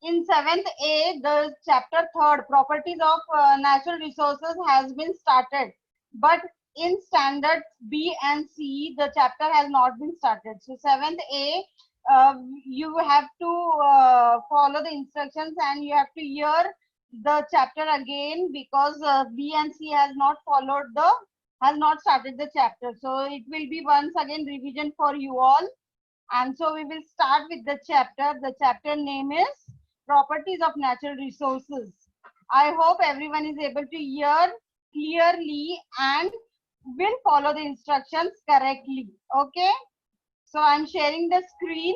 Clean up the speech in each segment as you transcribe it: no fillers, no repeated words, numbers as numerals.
in 7th A, the chapter 3rd, properties of natural resources has been started. But in standards B and C, the chapter has not been started. So 7th A, you have to follow the instructions and you have to hear the chapter again, because B and C has not started the chapter. So it will be once again revision for you all. And so we will start with the chapter. The chapter name is Properties of Natural Resources. I hope everyone is able to hear clearly and will follow the instructions correctly. Okay. So I'm sharing the screen.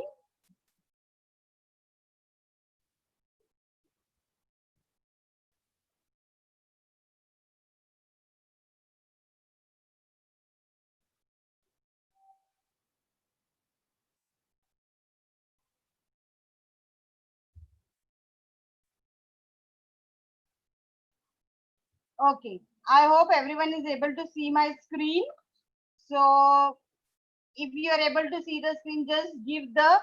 Okay. I hope everyone is able to see my screen. So if you are able to see the screen, just give the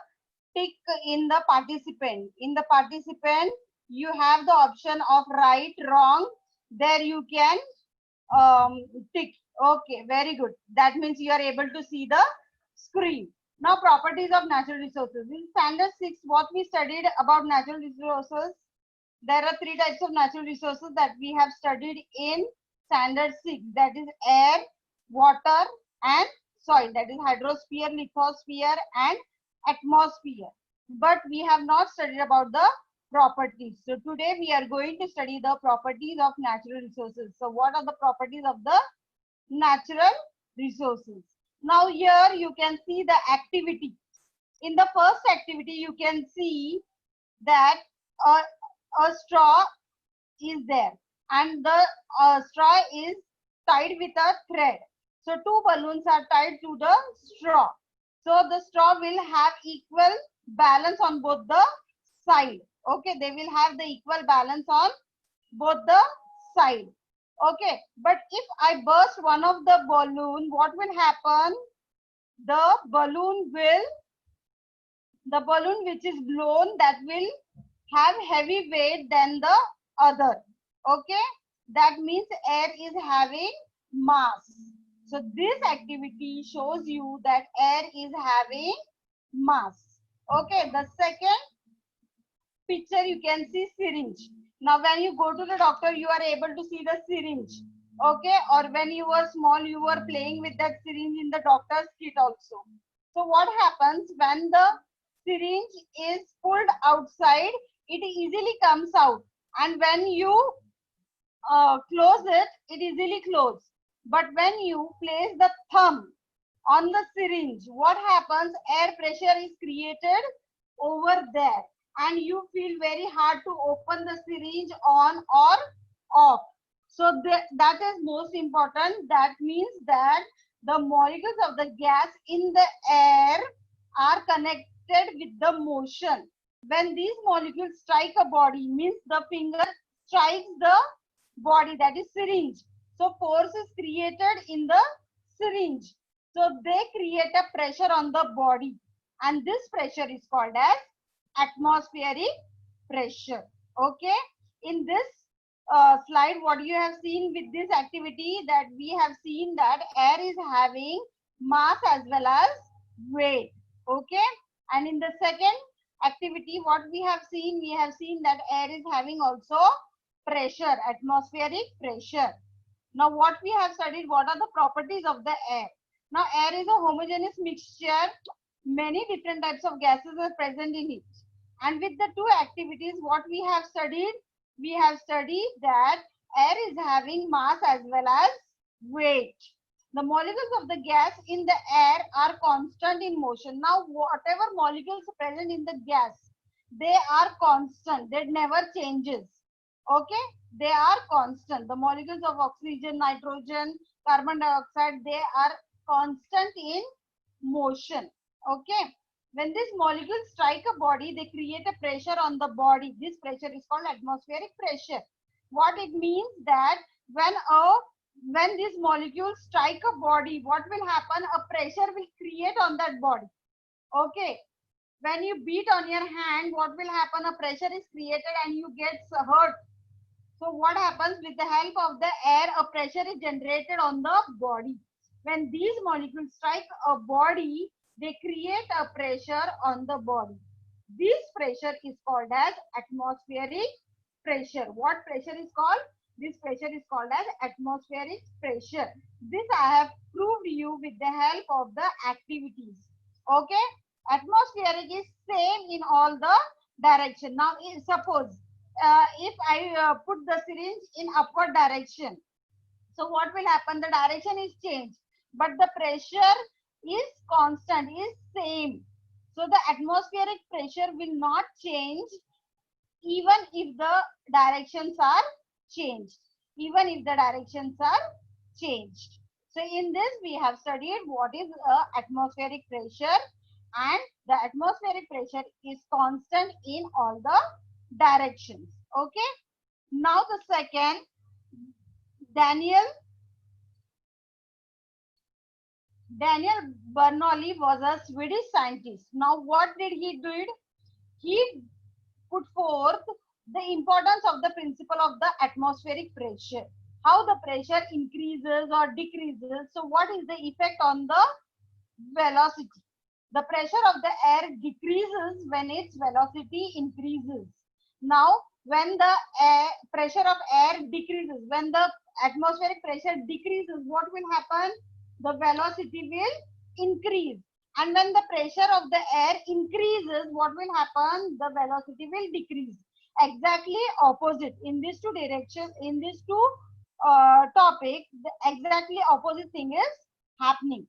tick in the participant. In the participant, you have the option of right, wrong. There you can tick. Okay, very good. That means you are able to see the screen. Now, properties of natural resources. In standard 6, what we studied about natural resources, there are 3 types of natural resources that we have studied in standard 6. That is air, water and soil. That is hydrosphere, lithosphere and atmosphere. But we have not studied about the properties. So today we are going to study the properties of natural resources. So what are the properties of the natural resources? Now here you can see the activity. In the first activity, you can see that a, a straw is there and the straw is tied with a thread. So two balloons are tied to the straw. So the straw will have equal balance on both the side. Okay, they will have the equal balance on both the side. Okay, but if I burst one of the balloon, what will happen? The balloon will, the balloon which is blown, that will have heavy weight than the other. Okay, that means air is having mass. So this activity shows you that air is having mass. Okay, the second picture you can see syringe. Now when you go to the doctor, you are able to see the syringe. Okay, or when you were small, you were playing with that syringe in the doctor's kit also. So what happens when the syringe is pulled outside, it easily comes out, and when you close it, it easily closes. But when you place the thumb on the syringe, what happens? Air pressure is created over there and you feel very hard to open the syringe on or off. So that is most important. That means that the molecules of the gas in the air are connected with the motion. When these molecules strike a body, means the finger strikes the body, that is syringe. So force is created in the syringe. So they create a pressure on the body, and this pressure is called as atmospheric pressure. Okay. In this slide, what you have seen with this activity, that we have seen that air is having mass as well as weight. Okay. And in the second activity, what we have seen that air is having also pressure, atmospheric pressure. Now what we have studied, what are the properties of the air? Now air is a homogeneous mixture. Many different types of gases are present in it. And with the two activities, what we have studied that air is having mass as well as weight. The molecules of the gas in the air are constant in motion. Now whatever molecules present in the gas, they are constant. They never changes. Okay, they are constant. The molecules of oxygen, nitrogen, carbon dioxide, they are constant in motion. Okay, when these molecules strike a body, they create a pressure on the body. This pressure is called atmospheric pressure. What it means that when these molecules strike a body, what will happen? A pressure will create on that body. Okay, When you beat on your hand, what will happen? A pressure is created and you get hurt. So what happens? With the help of the air, a pressure is generated on the body. When these molecules strike a body, they create a pressure on the body. This pressure is called as atmospheric pressure. What pressure is called? This pressure is called as atmospheric pressure. This I have proved you with the help of the activities. Okay. Atmospheric is same in all the direction. Now suppose if I put the syringe in upward direction, so what will happen? The direction is changed, but the pressure is constant, is same. So the atmospheric pressure will not change even if the directions are changed. Even if the directions are changed. So in this we have studied what is atmospheric pressure, and the atmospheric pressure is constant in all the directions. Okay. Now the second, Daniel Bernoulli was a Swedish scientist. Now what did he do? He put forth the importance of the principle of the atmospheric pressure, how the pressure increases or decreases. So what is the effect on the velocity? The pressure of the air decreases when its velocity increases. Now when the pressure of air decreases, when the atmospheric pressure decreases, what will happen? The velocity will increase. And when the pressure of the air increases, what will happen? The velocity will decrease. Exactly opposite. In these two directions, in these two topics, the exactly opposite thing is happening.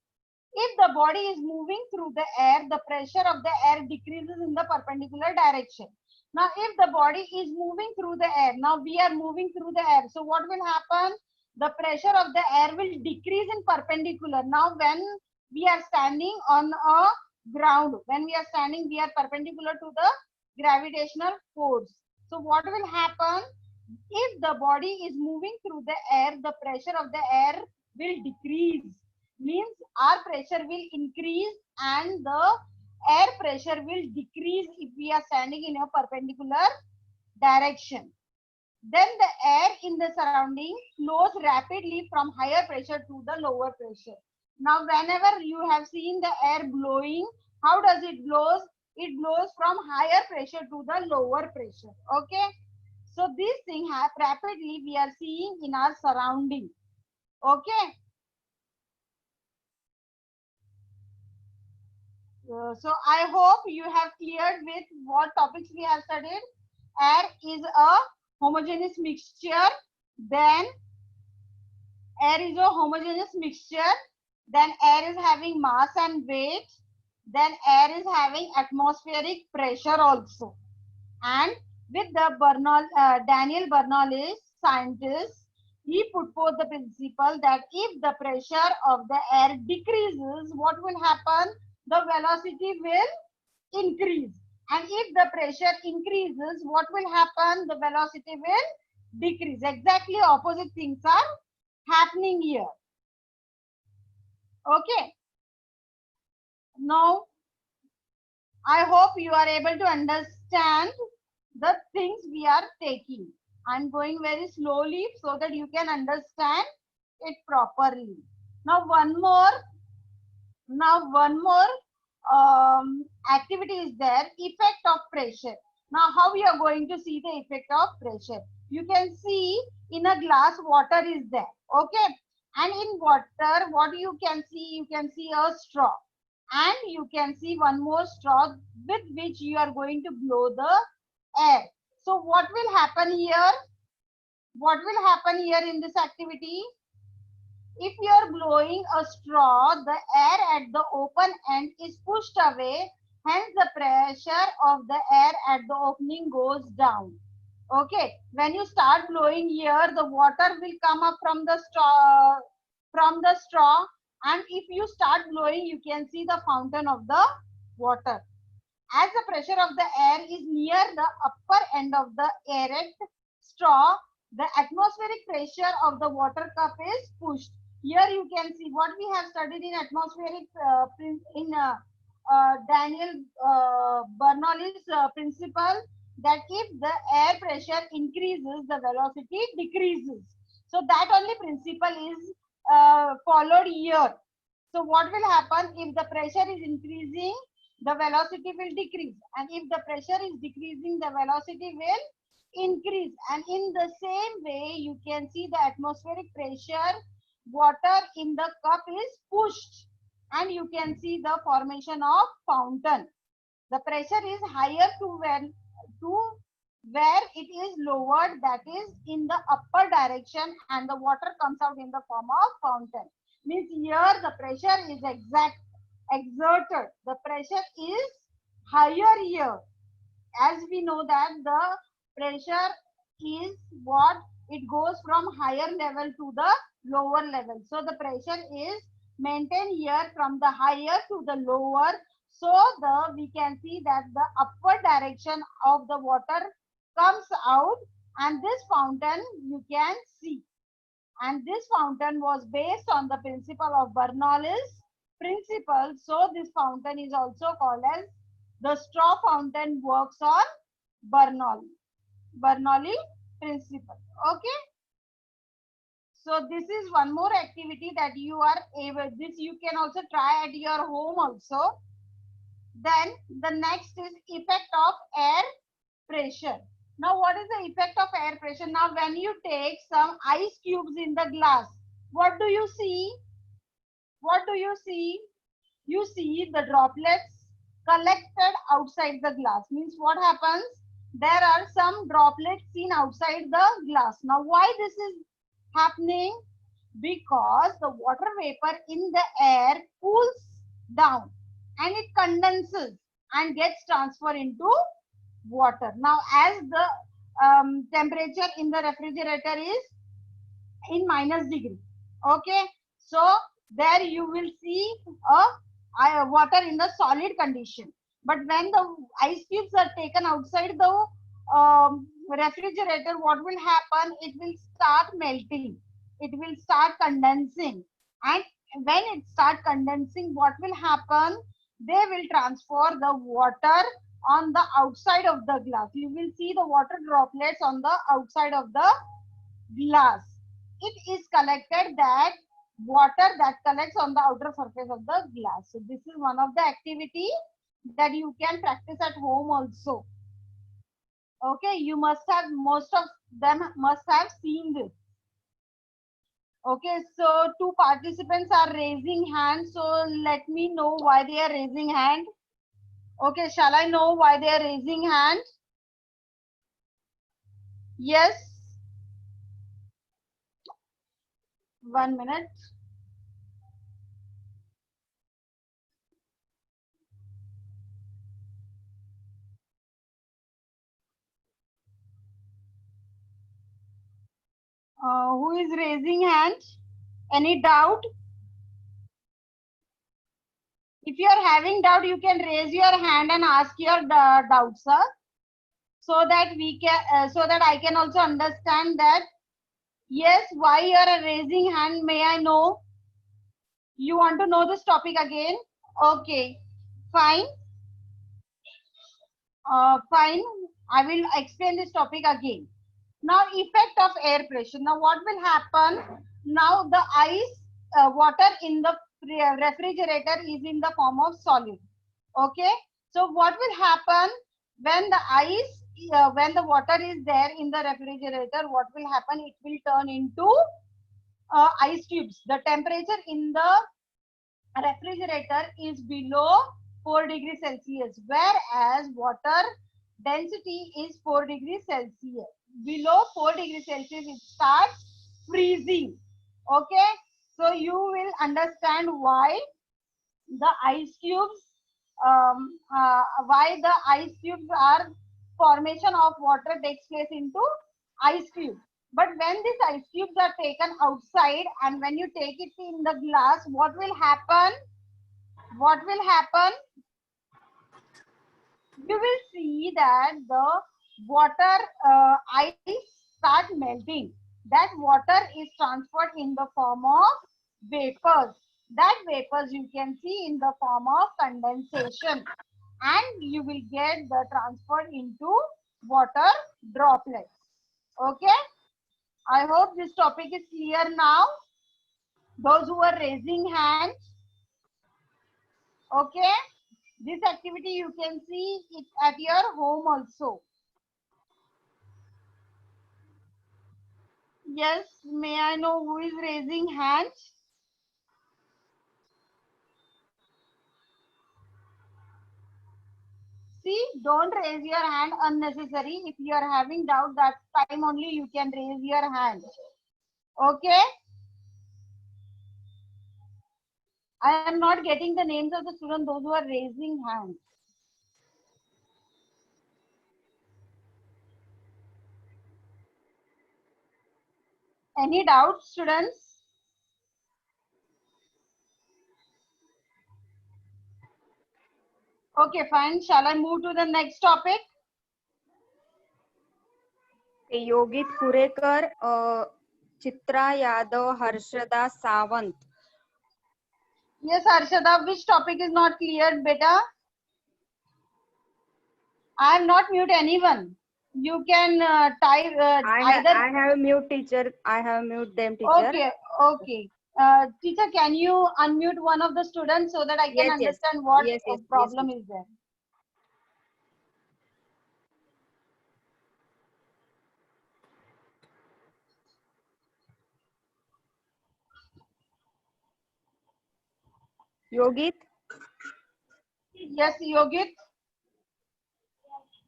If the body is moving through the air, the pressure of the air decreases in the perpendicular direction. Now, if the body is moving through the air, now we are moving through the air. So what will happen? The pressure of the air will decrease in perpendicular. Now, when we are standing on a ground, when we are standing, we are perpendicular to the gravitational force. So what will happen? If the body is moving through the air, the pressure of the air will decrease. Means our pressure will increase and the air pressure will decrease if we are standing in a perpendicular direction. Then the air in the surrounding flows rapidly from higher pressure to the lower pressure. Now whenever you have seen the air blowing, how does it blows? It blows from higher pressure to the lower pressure. Okay. So this thing rapidly we are seeing in our surrounding. Okay. So I hope you have cleared with what topics we have studied. Air is a homogeneous mixture. Then air is a homogeneous mixture. Then air is having mass and weight. Then air is having atmospheric pressure also. And with the Daniel Bernoulli, scientist, he put forth the principle that if the pressure of the air decreases, what will happen? The velocity will increase. And if the pressure increases, what will happen? The velocity will decrease. Exactly opposite things are happening here. Okay. Now, I hope you are able to understand the things we are taking. I'm going very slowly so that you can understand it properly. Now one more activity is there, effect of pressure. Now how we are going to see the effect of pressure? You can see in a glass water is there. Okay. And in water, what you can see a straw. And you can see one more straw with which you are going to blow the air. So what will happen here? What will happen here in this activity? If you are blowing a straw, the air at the open end is pushed away. Hence, the pressure of the air at the opening goes down. Okay. When you start blowing here, the water will come up from the straw. And if you start blowing, you can see the fountain of the water. As the pressure of the air is near the upper end of the erect straw, the atmospheric pressure of the water cup is pushed. Here you can see what we have studied in atmospheric Daniel Bernoulli's principle, that if the air pressure increases, the velocity decreases. So that only principle is followed here. So what will happen if the pressure is increasing, the velocity will decrease, and if the pressure is decreasing, the velocity will increase. And in the same way, you can see the atmospheric pressure, water in the cup is pushed, and you can see the formation of fountain. The pressure is higher to where it is lowered, that is in the upper direction, and the water comes out in the form of fountain. Means here the pressure is exerted. The pressure is higher here. As we know that the pressure is what, it goes from higher level to the lower level. So the pressure is maintained here from the higher to the lower. So we can see that the upward direction of the water comes out, and this fountain you can see. And this fountain was based on the principle of Bernoulli's principle. So this fountain is also called as the straw fountain, works on Bernoulli principle. Okay. So this is one more activity that you are able, this you can also try at your home also. Then the next is effect of air pressure. Now what is the effect of air pressure? Now when you take some ice cubes in the glass, what do you see? What do you see? You see the droplets collected outside the glass. Means what happens? There are some droplets seen outside the glass. Now why this is happening? Because the water vapor in the air cools down and it condenses and gets transferred into water. Now as the temperature in the refrigerator is in -degree, okay, so there you will see a water in the solid condition. But when the ice cubes are taken outside the refrigerator, what will happen? It will start melting. It will start condensing. And when it start condensing, what will happen? They will transfer the water on the outside of the glass. You will see the water droplets on the outside of the glass. It is collected, that water that collects on the outer surface of the glass. So this is one of the activity that you can practice at home also. Okay, you must have, most of them must have seen this. Okay, so two participants are raising hands. So let me know why they are raising hand. Okay, shall I know why they are raising hand? Yes. 1 minute. Who is raising hand? Any doubt? If you are having doubt, you can raise your hand and ask your doubts, sir, so that we can, so that I can also understand that. Yes, why you are raising hand? May I know? You want to know this topic again? Okay, fine. Fine. I will explain this topic again. Now, effect of air pressure. Now, what will happen? Now, the ice, water in the refrigerator is in the form of solid. Okay. So, what will happen when the ice, when the water is there in the refrigerator? What will happen? It will turn into ice cubes. The temperature in the refrigerator is below 4 degrees Celsius, whereas water density is 4 degrees Celsius. Below 4 degrees Celsius, it starts freezing. Okay, so you will understand why the ice cubes, are formation of water takes place into ice cubes. But when these ice cubes are taken outside and when you take it in the glass, what will happen? What will happen? You will see that the water, ice start melting. That water is transferred in the form of vapors. That vapors you can see in the form of condensation, and you will get the transferred into water droplets. Okay, I hope this topic is clear now. Those who are raising hands, okay, this activity you can see it at your home also. Yes, may I know who is raising hands? See, don't raise your hand unnecessary. If you are having doubt, that time only you can raise your hand. Okay. I am not getting the names of the students, those who are raising hands. Any doubts, students? Okay, fine. Shall I move to the next topic? Yogit Kurekar, Chitra Yadav, Harshada Sawant. Yes, Arshada, which topic is not clear, beta? I am not mute anyone. You can type either. I have mute teacher. I have mute them teacher. Okay, okay. Teacher, can you unmute one of the students so that I can understand what problem is there? Yogit. Yes, Yogit.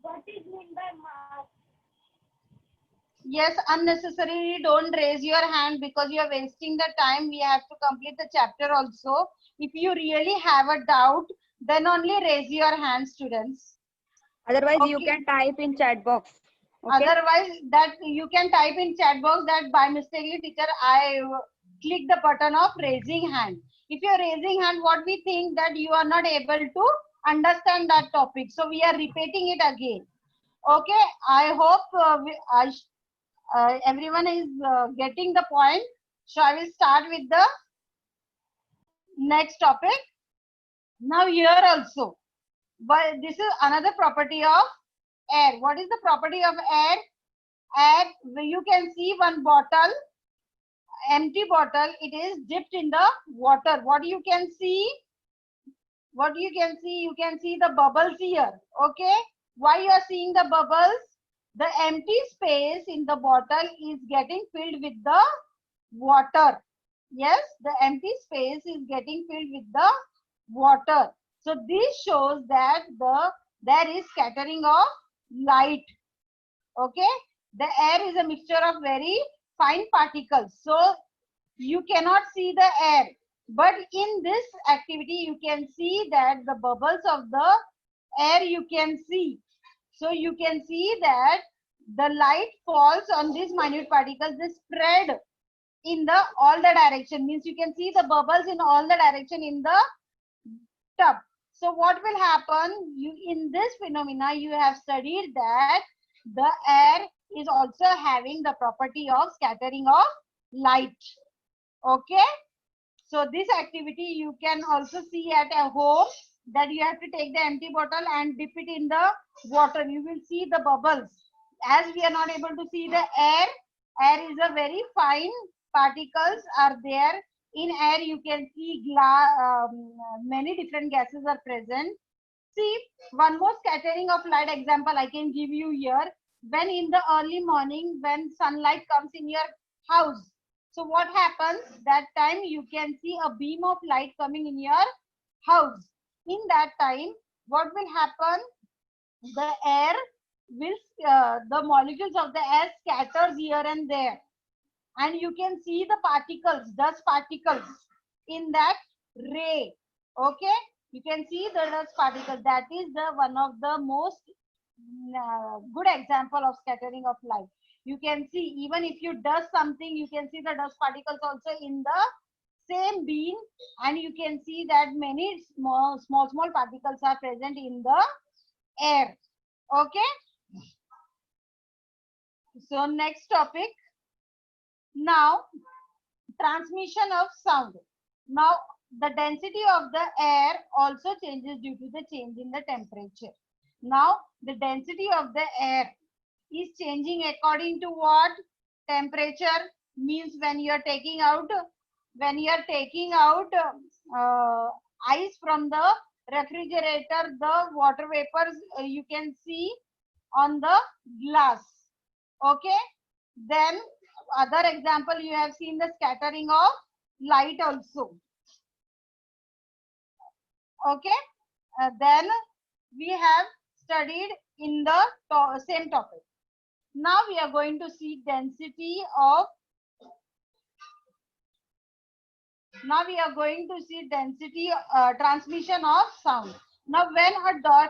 What is meant by mass? Yes, unnecessarily don't raise your hand because you are wasting the time. We have to complete the chapter also. If you really have a doubt, then only raise your hand, students. Otherwise, you can type in chat box. Okay? Otherwise, that you can type in chat box that by mistake, teacher, I click the button of raising hand. If you are raising hand, what we think that you are not able to understand that topic. So we are repeating it again. Okay, I hope everyone is getting the point. Shall we start with the next topic? Now here also, but this is another property of air. What is the property of air? Air, you can see one bottle, empty bottle, it is dipped in the water. What you can see? What you can see? You can see the bubbles here. Okay, why you are seeing the bubbles? The empty space in the bottle is getting filled with the water. Yes, the empty space is getting filled with the water. So this shows that there is scattering of light. Okay, the air is a mixture of very fine particles, so you cannot see the air, but in this activity you can see that the bubbles of the air you can see. So you can see that the light falls on these minute particles, they spread in the all the direction, means you can see the bubbles in all the direction in the tub. So what will happen, you in this phenomena you have studied that the air is also having the property of scattering of light. Okay, so this activity you can also see at a home, that you have to take the empty bottle and dip it in the water. You will see the bubbles. As we are not able to see the air, air is a very fine particles are there. In air you can see many different gases are present. See, one more scattering of light example I can give you here. When in the early morning, when sunlight comes in your house, so what happens, that time you can see a beam of light coming in your house. In that time, what will happen, the air will the molecules of the air scatters here and there, and you can see the particles, dust particles in that ray. Okay, you can see the dust particles. That is the one of the most good example of scattering of light. You can see, even if you dust something, you can see the dust particles also in the same beam, and you can see that many small particles are present in the air. Okay, so next topic. Now, transmission of sound. Now the density of the air also changes due to the change in the temperature. Now, the density of the air is changing according to what? Temperature. Means when you are taking out ice from the refrigerator, the water vapors you can see on the glass. Okay. Then other example, you have seen the scattering of light also. Okay. Then we have studied in the same topic. Now we are going to see density of transmission of sound. Now when a dog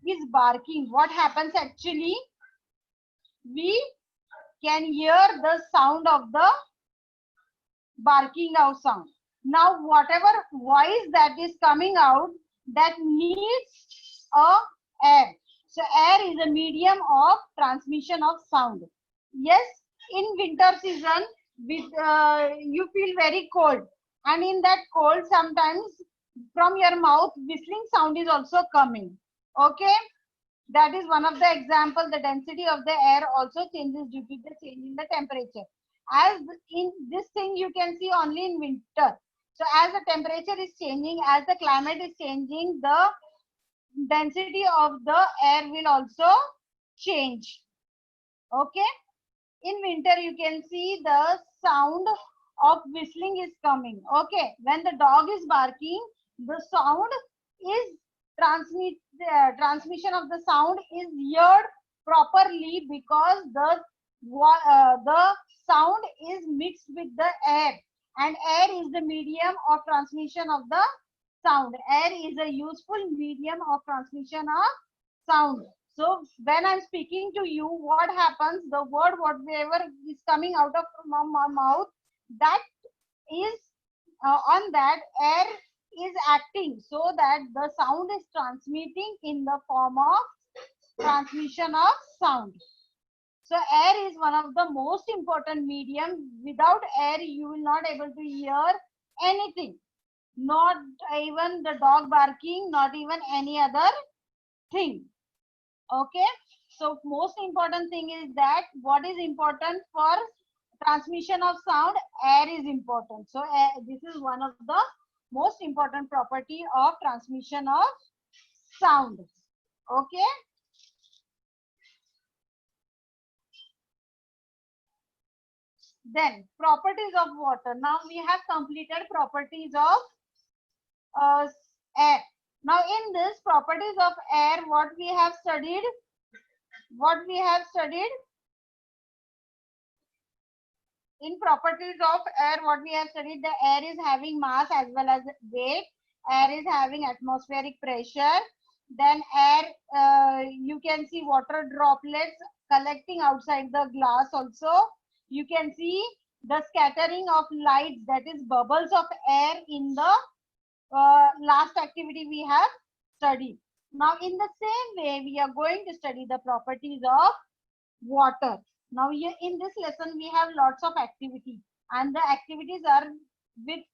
is barking, what happens actually? We can hear the sound of the barking out sound. Now whatever voice that is coming out, that needs a air. So air is a medium of transmission of sound. Yes, in winter season, with you feel very cold, and in that cold sometimes from your mouth whistling sound is also coming. Okay, that is one of the example. The density of the air also changes due to the change in the temperature. As in this thing you can see only in winter. So as the temperature is changing, as the climate is changing, the density of the air will also change. Okay. In winter you can see the sound of whistling is coming. Okay. When the dog is barking, the sound is transmission of the sound is heard properly because the sound is mixed with the air, and air is the medium of transmission of the sound. Air is a useful medium of transmission of sound. So when I'm speaking to you, what happens? The word whatever is coming out of my mouth, that is on that air is acting so that the sound is transmitting in the form of transmission of sound. So air is one of the most important medium. Without air, you will not able to hear anything. Not even the dog barking, not even any other thing. Okay. So most important thing is that what is important for transmission of sound? Air is important. So this is one of the most important property of transmission of sound. Okay. Then properties of water. Now we have completed properties of air. Now in this properties of air, what we have studied? In properties of air, what we have studied, the air is having mass as well as weight. Air is having atmospheric pressure. Then air, you can see water droplets collecting outside the glass also. You can see the scattering of light, that is bubbles of air in the last activity we have studied. Now in the same way, we are going to study the properties of water. Now here in this lesson, we have lots of activities, and the activities are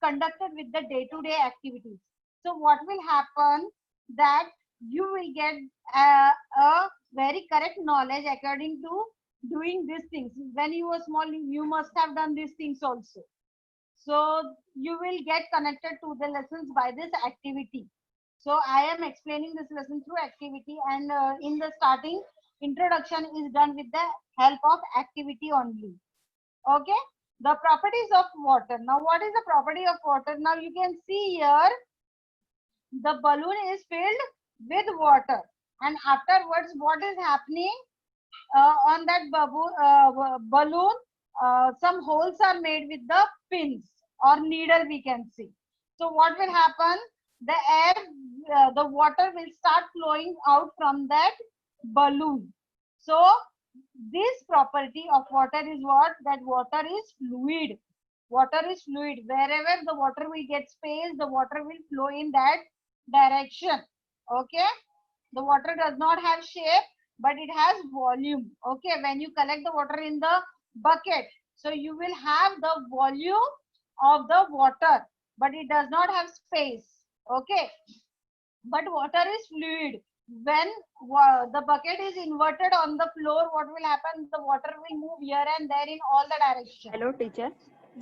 conducted with the day-to-day activities. So what will happen, that you will get a very correct knowledge according to doing these things. When you were small, you must have done these things also. So you will get connected to the lessons by this activity. So I am explaining this lesson through activity, and in the starting, introduction is done with the help of activity only. Okay. The properties of water. Now what is the property of water? Now you can see here, the balloon is filled with water, and afterwards what is happening? On that balloon, some holes are made with the pins or needle, we can see. So what will happen? The air, the water will start flowing out from that balloon. So this property of water is what? That water is fluid. Water is fluid. Wherever the water will get space, the water will flow in that direction. Okay. The water does not have shape, but it has volume. Okay. When you collect the water in the bucket, so you will have the volume of the water. but it does not have space. Okay, but water is fluid. When the bucket is inverted on the floor, what will happen? The water will move here and there in all the direction. Hello, teacher.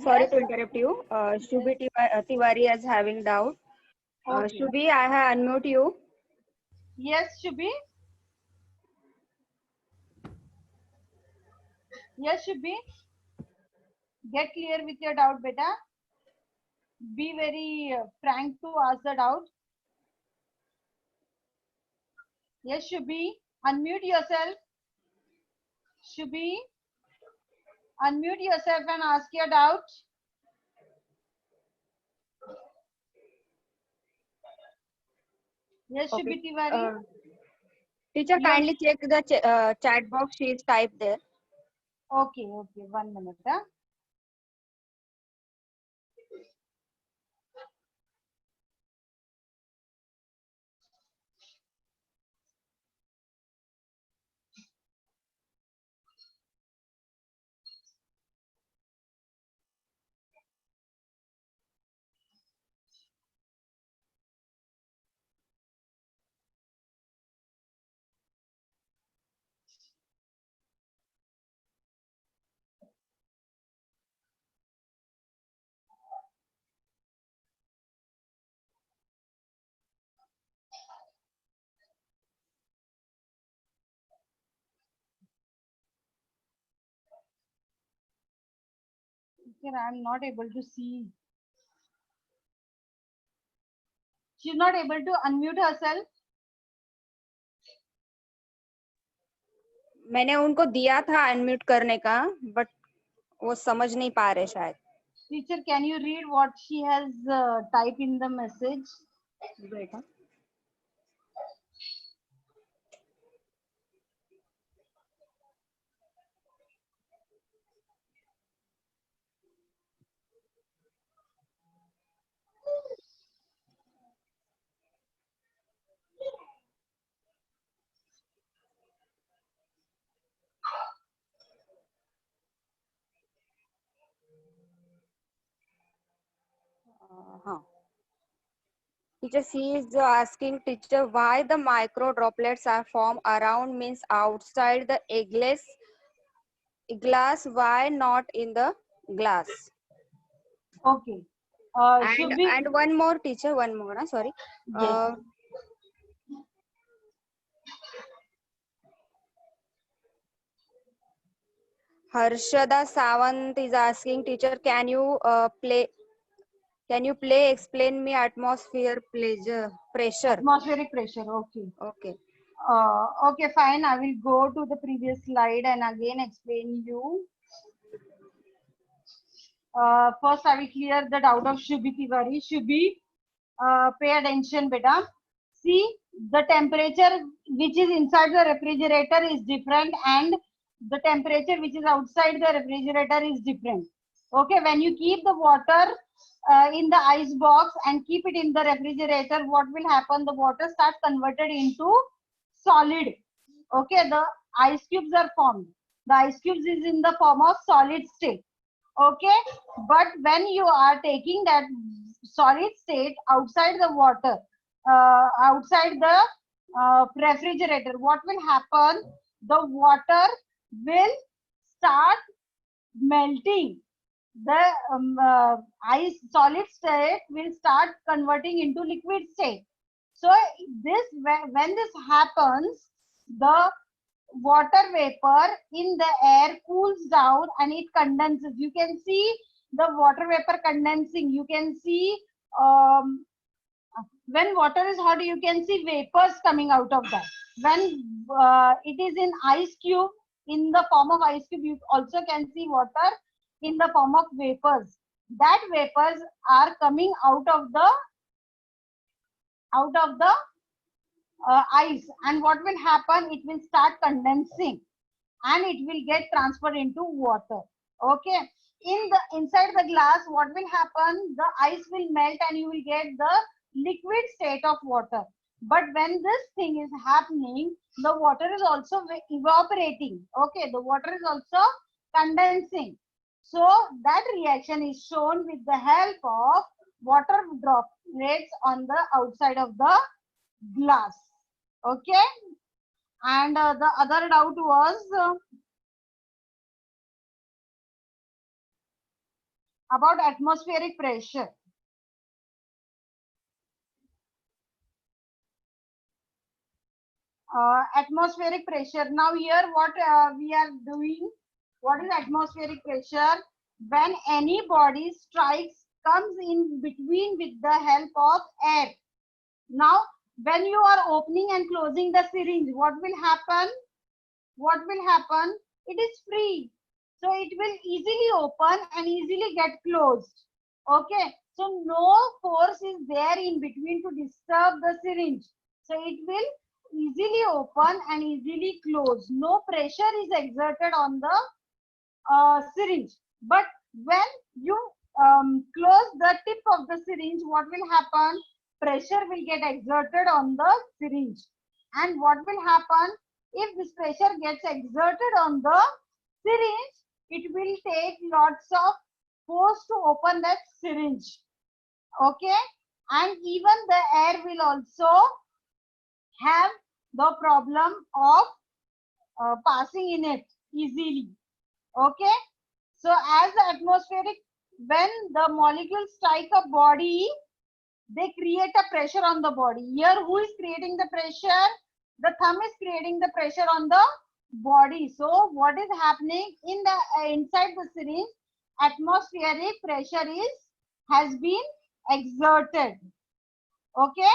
Sorry Yes. to interrupt you. Shubhi Tiwari is having doubt. Okay. Shubhi, I have unmute you. Yes, Shubhi. Yes, Shubhi. Get clear with your doubt, beta. Be very frank to ask the doubt. Yes, Shubhi. Unmute yourself. Shubhi. Unmute yourself and ask your doubt. Yes, Okay. Shubhi Tiwari. Teacher, You are- kindly check the chat box. She is typed there. Okay, okay. 1 minute. Huh? Okay, I'm not able to see. She's not able to unmute herself. मैंने उनको दिया था unmute करने का, but वो समझ नहीं पा रहे शायद. Teacher, can you read what she has typed in the message? बेटा. हाँ. Teacher, she is asking teacher why the micro droplets are formed around means outside the glass, why not in the glass? Okay. Should be. And one more teacher, one more. Sorry. Yes. Harshada Sawant is asking teacher, can you explain me atmosphere pressure? Atmospheric pressure. Okay. Okay. Okay, fine. I will go to the previous slide and again explain you. First, I will clear the doubt of Shubhi Tiwari. Shubhi, pay attention, beta. See, the temperature which is inside the refrigerator is different and the temperature which is outside the refrigerator is different. Okay, when you keep the water in the ice box and keep it in the refrigerator, what will happen? The water starts converted into solid. Okay, the ice cubes are formed. The ice cubes is in the form of solid state. Okay, but when you are taking that solid state outside the water, outside the refrigerator, what will happen? The water will start melting. The ice solid state will start converting into liquid state. So this when this happens, the water vapor in the air cools down and it condenses. You can see the water vapor condensing. You can see when water is hot, you can see vapors coming out of that. When it is in ice cube, in the form of ice cube, you also can see water in the form of vapors. That vapors are coming out of the ice, and what will happen? It will start condensing and it will get transferred into water. Okay, inside the glass, what will happen? The ice will melt and you will get the liquid state of water. But when this thing is happening, the water is also evaporating. Okay, the water is also condensing. So that reaction is shown with the help of water droplets on the outside of the glass. Okay. And the other doubt was about atmospheric pressure. Atmospheric pressure. Now here what we are doing, what is atmospheric pressure? When any body strikes, comes in between with the help of air. Now when you are opening and closing the syringe, what will happen? What will happen? It is free. So it will easily open and easily get closed. Okay. So no force is there in between to disturb the syringe. So it will easily open and easily close. No pressure is exerted on the syringe. But when you close the tip of the syringe, what will happen? Pressure will get exerted on the syringe. And what will happen? If this pressure gets exerted on the syringe, it will take lots of force to open that syringe. Okay. And even the air will also have the problem of passing in it easily. Okay. So as the atmospheric, when the molecules strike a body, they create a pressure on the body. Here, who is creating the pressure? The thumb is creating the pressure on the body. So what is happening in the inside the syringe? Atmospheric pressure has been exerted. Okay.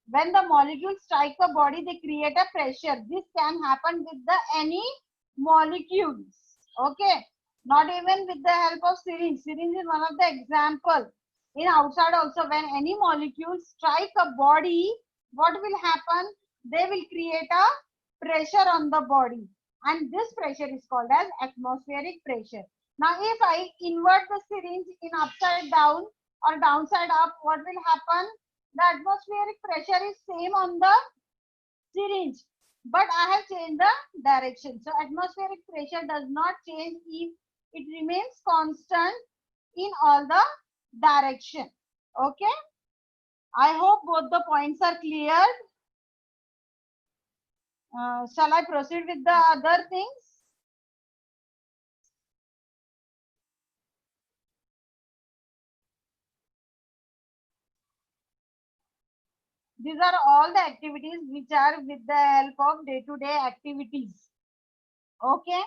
When the molecules strike a body, they create a pressure. This can happen with the any molecules. Okay. Not even with the help of syringe. Syringe is one of the example. In outside also, when any molecules strike a body, what will happen? They will create a pressure on the body. And this pressure is called as atmospheric pressure. Now, if I invert the syringe in upside down or downside up, what will happen? The atmospheric pressure is same on the syringe, but I have changed the direction. So atmospheric pressure does not change if it remains constant in all the direction. Okay. I hope both the points are clear. Shall I proceed with the other things? These are all the activities which are with the help of day-to-day activities. Okay.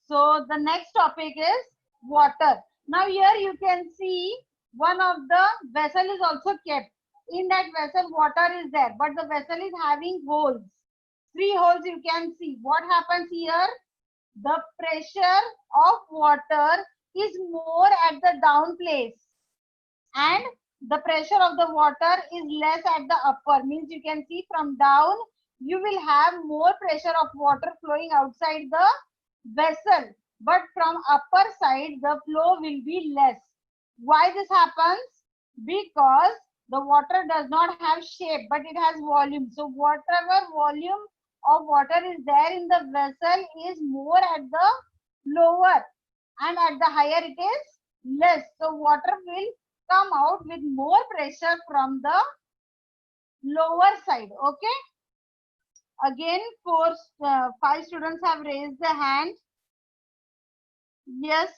So the next topic is water. Now here you can see one of the vessel is also kept. In that vessel water is there, but the vessel is having holes. 3 holes you can see. What happens here? The pressure of water is more at the down place, and the pressure of the water is less at the upper. Means you can see from down you will have more pressure of water flowing outside the vessel, but from upper side the flow will be less. Why this happens? Because the water does not have shape, but it has volume. So whatever volume of water is there in the vessel is more at the lower, and at the higher it is less. So water will come out with more pressure from the lower side. Okay. Again, 5 students have raised the hand. Yes.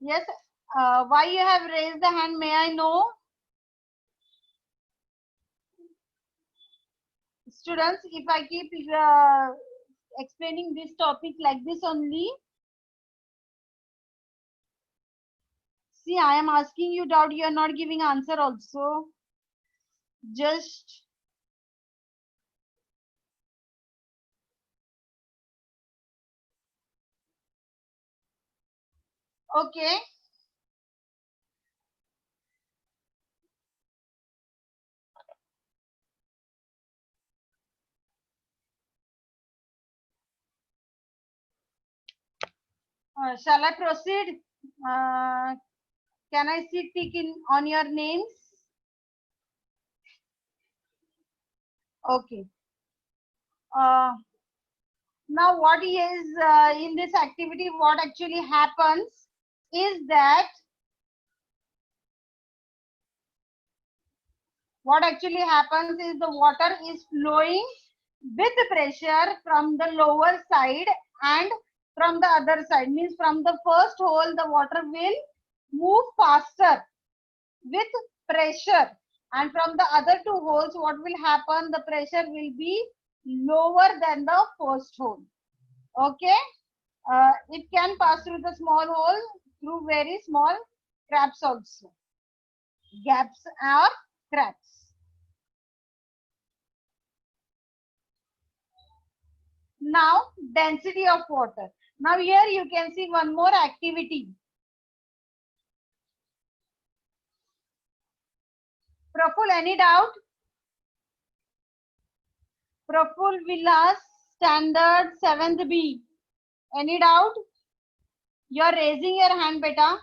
Yes. Why you have raised the hand? May I know? Students, if I keep explaining this topic like this only, see, I am asking you doubt, you are not giving answer also. Just okay. Shall I proceed? Can I see tick in on your names? Okay. Now what is in this activity, what actually happens is that the water is flowing with pressure from the lower side and from the other side, means from the first hole the water will move faster with pressure, and from the other two holes what will happen, the pressure will be lower than the first hole. Okay, it can pass through the small hole through very small cracks also, gaps or cracks. Now density of water. Now here you can see one more activity. Praful, any doubt? Praful Villas, standard 7th B. Any doubt? You are raising your hand, beta.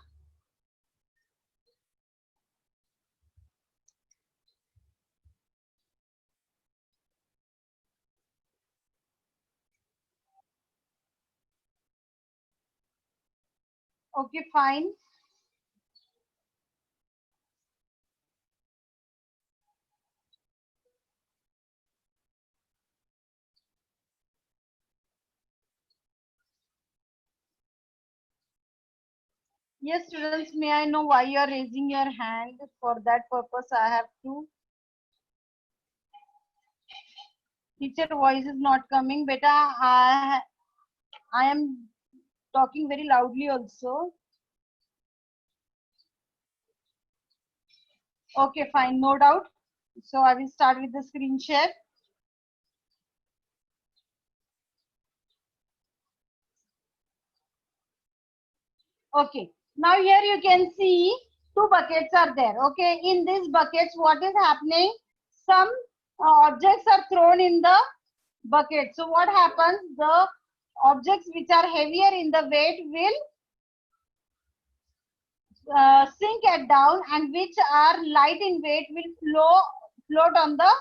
Okay, fine. Yes, students, may I know why you are raising your hand? For that purpose, I have to. Teacher voice is not coming. Beta, I am talking very loudly also. Okay, fine, no doubt. So I will start with the screen share. Okay, now here you can see two buckets are there. Okay, in these buckets, what is happening? Some objects are thrown in the bucket. So what happens? The objects which are heavier in the weight will sink it down, and which are light in weight will float on the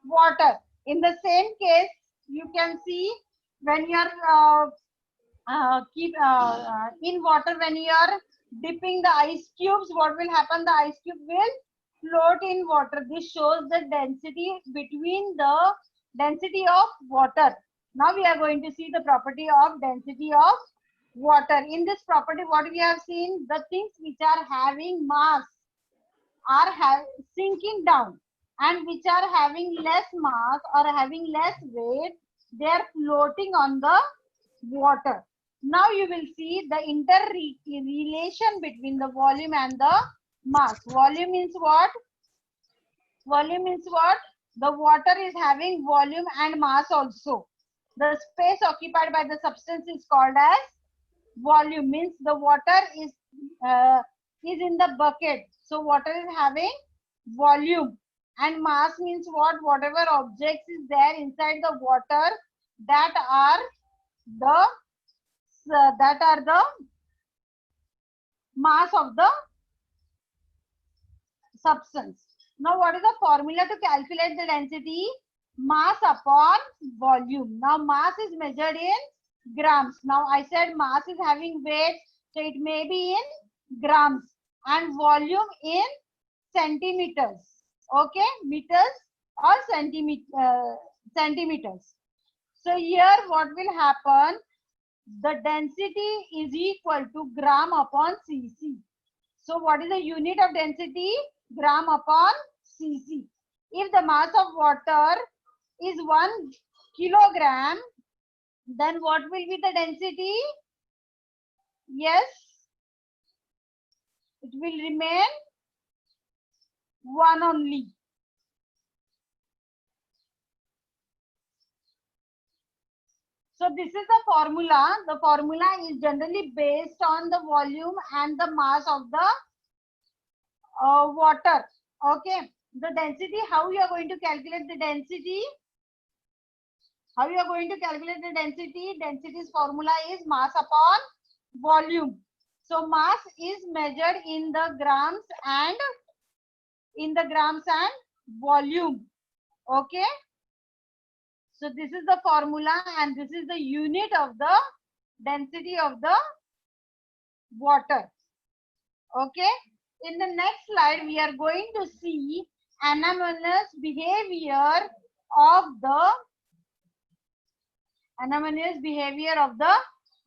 water. In the same case, you can see when you are in water, when you are dipping the ice cubes, what will happen? The ice cube will float in water. This shows the density between the density of water. Now we are going to see the property of density of water. In this property, what we have seen, the things which are having mass are sinking down, and which are having less mass or having less weight, they are floating on the water. Now you will see the interrelation between the volume and the mass. Volume means what? Volume means what? The water is having volume and mass also. The space occupied by the substance is called as volume, means the water is in the bucket. So water is having volume, and mass means what? Whatever objects is there inside the water, that are the mass of the substance. Now what is the formula to calculate the density? Mass upon volume. Now mass is measured in grams. Now I said mass is having weight, so it may be in grams, and volume in centimeters. Okay, meters or centimeters. So here what will happen? The density is equal to gram upon cc. So what is the unit of density? Gram upon cc. If the mass of water is 1 kilogram, then what will be the density? Yes, it will remain 1 only. So this is the formula. The formula is generally based on the volume and the mass of the water. Okay. The density, how you are going to calculate the density? How you are going to calculate the density? Density's formula is mass upon volume. So mass is measured in the grams and volume. Okay. So this is the formula and this is the unit of the density of the water. Okay. In the next slide, we are going to see anomalous behavior of the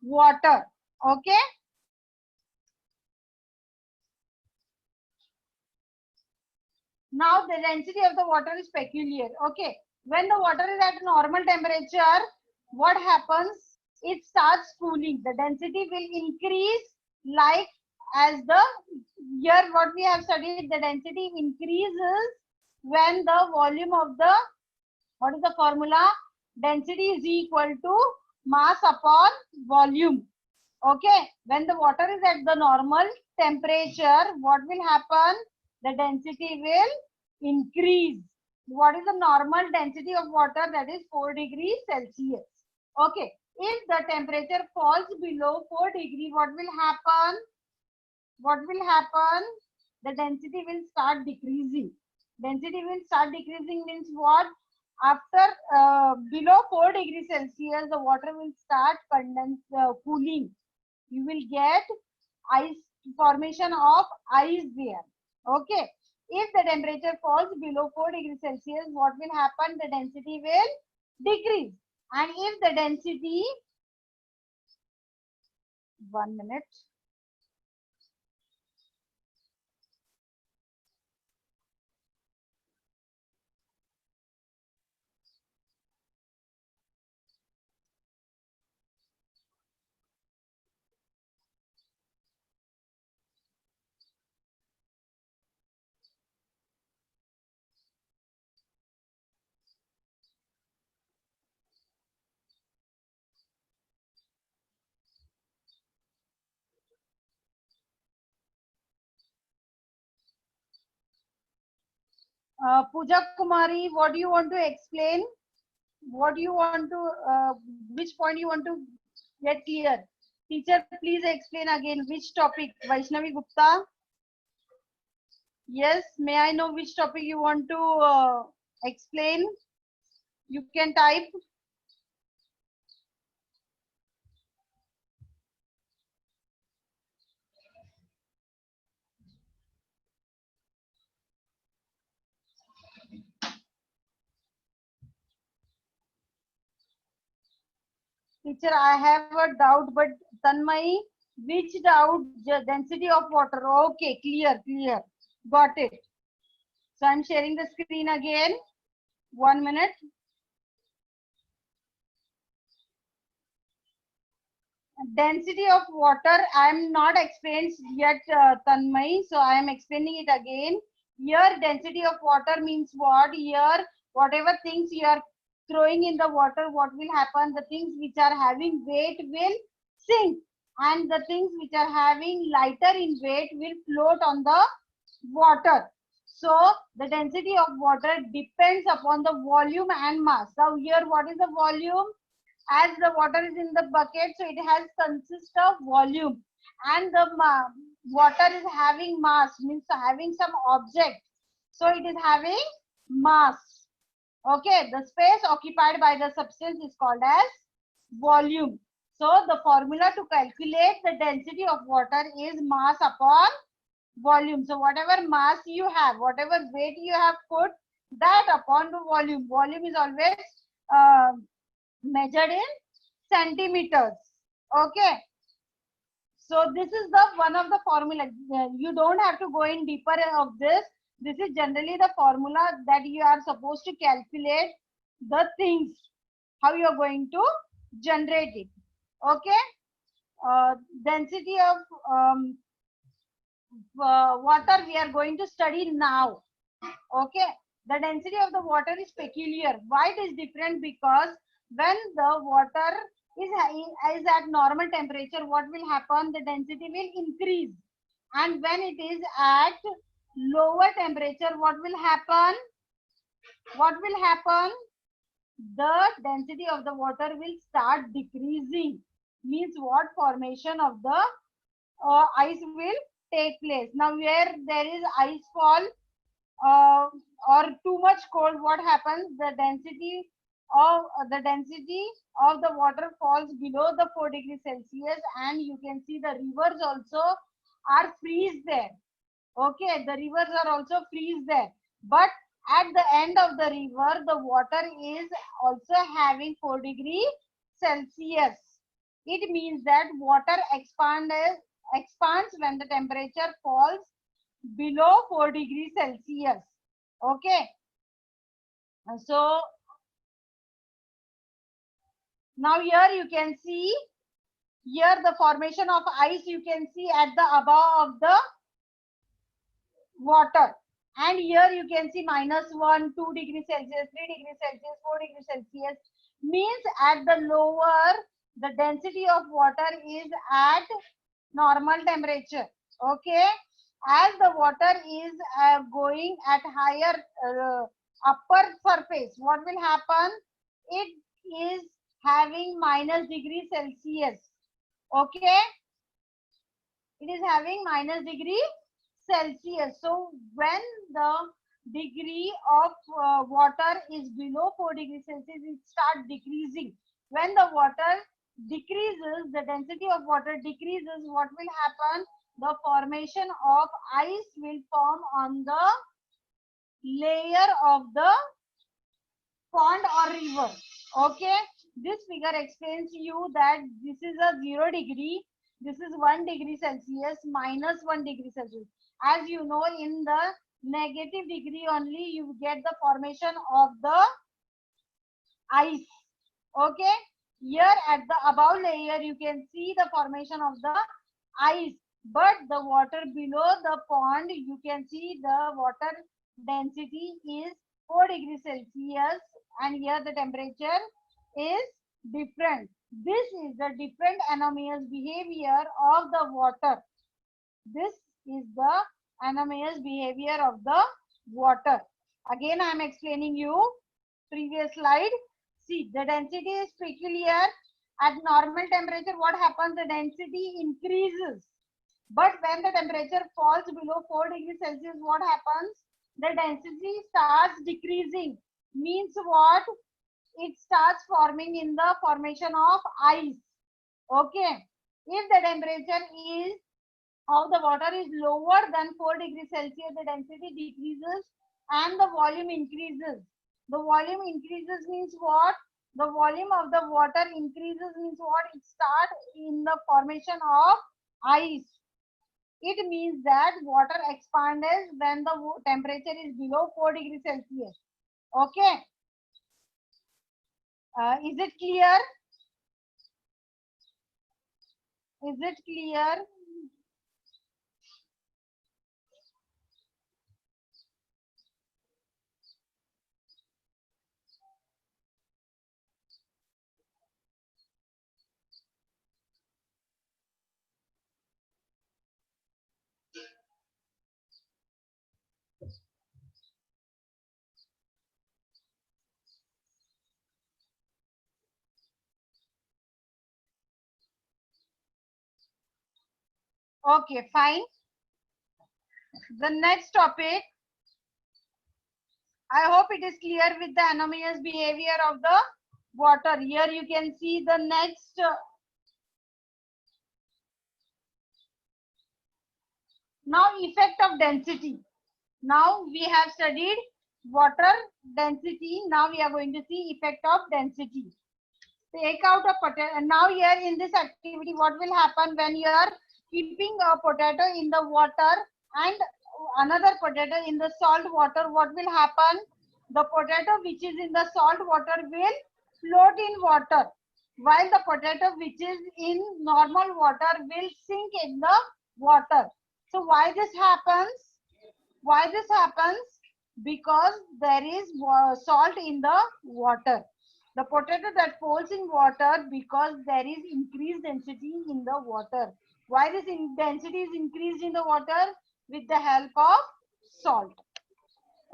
water. Okay. Now the density of the water is peculiar. Okay. When the water is at normal temperature, what happens? It starts cooling. The density will increase like as the here what we have studied, the density increases when the volume of the, what is the formula? Density is equal to mass upon volume. Okay. When the water is at the normal temperature, what will happen? The density will increase. What is the normal density of water? That is 4 degrees Celsius. Okay. If the temperature falls below 4 degrees, what will happen? What will happen? The density will start decreasing. Density will start decreasing means what? After below 4 degrees Celsius, the water will start cooling. You will get ice, formation of ice there. Okay. If the temperature falls below 4 degrees Celsius, what will happen? The density will decrease. And if the density, 1 minute. Pooja Kumari, what do you want to explain? What do you want to, which point you want to get clear? Teacher, please explain again which topic. Vaishnavi Gupta. Yes, may I know which topic you want to explain? You can type. Teacher, I have a doubt, but Tanmay, which doubt? Density of water. Okay, clear. Got it. So I'm sharing the screen again. 1 minute. Density of water, I am not explained yet, Tanmay, so I am explaining it again. Here density of water means what? Here whatever things you are throwing in the water, what will happen? The things which are having weight will sink, and the things which are having lighter in weight will float on the water. So the density of water depends upon the volume and mass. Now here what is the volume? As the water is in the bucket, so it has consist of volume, and the water is having mass, means having some object, so it is having mass. Okay, the space occupied by the substance is called as volume. So the formula to calculate the density of water is mass upon volume. So whatever mass you have, whatever weight you have put, that upon the volume. Volume is always measured in centimeters. Okay. So this is the one of the formula. You don't have to go in deeper of this. This is generally the formula that you are supposed to calculate the things, how you are going to generate it. Okay. Density of water we are going to study now. Okay. The density of the water is peculiar. Why it is different? Because when the water is at normal temperature, what will happen? The density will increase. And when it is at lower temperature, what will happen? What will happen? The density of the water will start decreasing. Means what? Formation of the ice will take place. Now where there is ice fall or too much cold, what happens? The density of the density of the water falls below the 4 degrees Celsius, and you can see the rivers also are freeze there. Okay, the rivers are also freeze there. But at the end of the river, the water is also having 4 degrees Celsius. It means that water expands when the temperature falls below 4 degrees Celsius. Okay. So now here you can see, here the formation of ice you can see at the above of the water, and here you can see -1, 2 degrees Celsius, 3 degrees Celsius, 4 degrees Celsius, means at the lower the density of water is at normal temperature. Okay, as the water is going at higher upper surface, what will happen? It is having -degree Celsius. Okay, it is having -degree Celsius. So when the degree of water is below 4 degrees Celsius, it starts decreasing. When the water decreases, the density of water decreases, what will happen? The formation of ice will form on the layer of the pond or river. Okay, this figure explains to you that this is a 0 degree, this is 1 degree Celsius, -1 degree Celsius. As you know, in the negative degree only you get the formation of the ice. Okay, here at the above layer you can see the formation of the ice, but the water below the pond, you can see the water density is 4 degrees Celsius, and here the temperature is different. This is the different anomalous behavior of the water. This is the anomalous behavior of the water. Again, I am explaining you previous slide. See, the density is peculiar. At normal temperature, what happens? The density increases. But when the temperature falls below 4 degrees Celsius, what happens? The density starts decreasing. Means what? It starts forming in the formation of ice. Okay. If the temperature is of the water is lower than 4 degrees Celsius, the density decreases and the volume increases. The volume increases means what? The volume of the water increases means what? It starts in the formation of ice. It means that water expands when the temperature is below 4 degrees Celsius. Okay. Is it clear? Is it clear? Okay, fine. The next topic, I hope it is clear with the anomalous behavior of the water. Here you can see the next now effect of density. Now we have studied water density. Now we are going to see effect of density. Take out a potato. Now here in this activity, what will happen when you are keeping a potato in the water and another potato in the salt water? What will happen? The potato which is in the salt water will float in water, while the potato which is in normal water will sink in the water. So why this happens? Why this happens? Because there is salt in the water. The potato that falls in water because there is increased density in the water. Why this density is increased in the water? With the help of salt.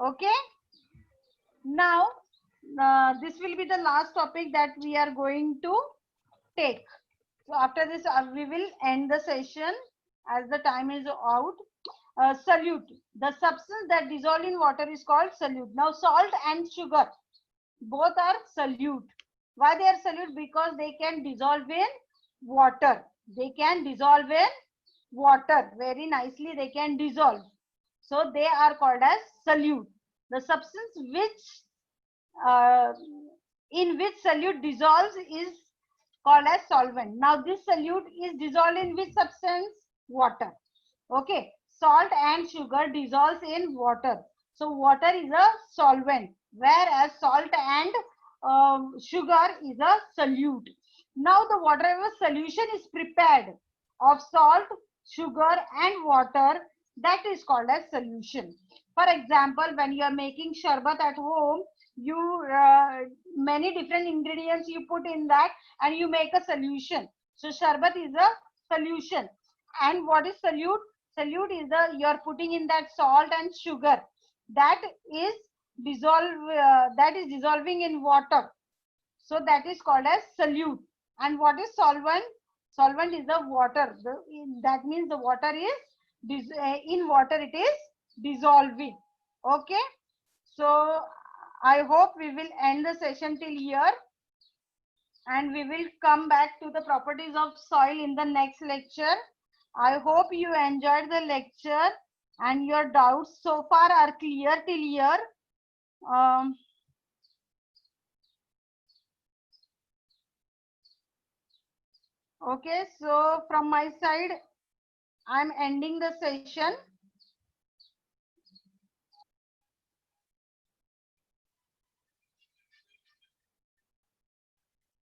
Okay. Now, this will be the last topic that we are going to take. So after this, we will end the session as the time is out. Solute. The substance that dissolves in water is called solute. Now, salt and sugar. both are solute. Why they are solute? Because they can dissolve in water. They can dissolve in water. Very nicely they can dissolve. So they are called as solute. The substance which uh, in which solute dissolves is called as solvent. Now this solute is dissolved in which substance? Water. Okay. Salt and sugar dissolves in water. So water is a solvent, whereas salt and sugar is a solute. Now the whatever solution is prepared of salt, sugar and water, that is called as solution. For example, when you are making sharbat at home, you many different ingredients you put in that and you make a solution. So sharbat is a solution. And what is solute? Solute is the you are putting in that salt and sugar that is dissolving in water. So that is called as solute. And what is solvent? Solvent is the water. That means the water is in water it is dissolving. Okay. So I hope we will end the session till here, and we will come back to the properties of soil in the next lecture. I hope you enjoyed the lecture and your doubts so far are clear till here. Okay, so from my side, I'm ending the session.